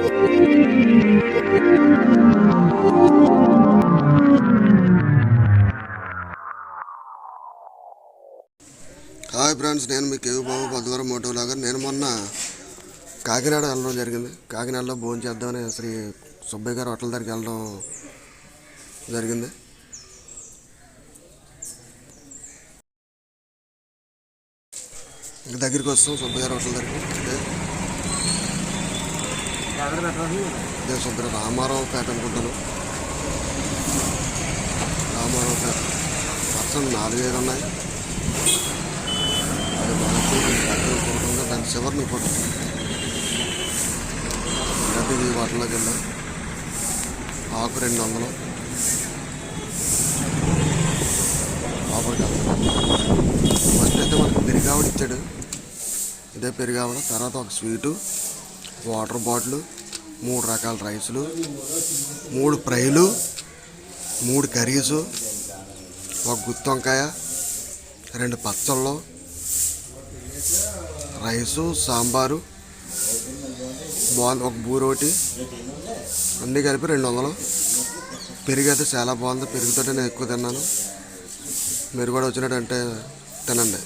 Hi friends, నేను మీ KV బాబు బద్వారం Moto logger. నేను మొన్న కాకినాడ వెళ్ళడం జరిగింది. కాకినాడలో భోజనం చేద్దామని శ్రీ సుబ్బయ్య గారు హోటల్ దగ్గరికి వెళ్ళడం జరిగింది. దగ్గరికి వస్తాం సుబ్బయ్య గారు హోటల్ దగ్గరికి. ఇదే సుబ్బయ్య రామారావు పేట అనుకుంటాను. రామారావు పేట పర్సన్ 4-5 ఉన్నాయి. దాని చివరిని ఫోటో ఈ వాటిలోకి వెళ్ళాం. ఆకు 200 లోపలికి వెళ్తాం. ఫస్ట్ అయితే మనకు పెరిగావిడ ఇచ్చాడు. ఇదే పెరిగావిడ. తర్వాత ఒక స్వీటు, వాటర్ బాటిల్, 3 రకాల రైసులు, 3 ఫ్రైలు, 3 కర్రీసు, ఒక గుత్తి వంకాయ, 2 పచ్చళ్ళు, రైసు, సాంబారు, బాగుంది. ఒక బూరోటి, అన్నీ కలిపి 200. పెరుగు అయితే చాలా బాగుంది. పెరుగుతో నేను ఎక్కువ తిన్నాను. మీరు కూడా వచ్చినట్టు అంటే తినండి.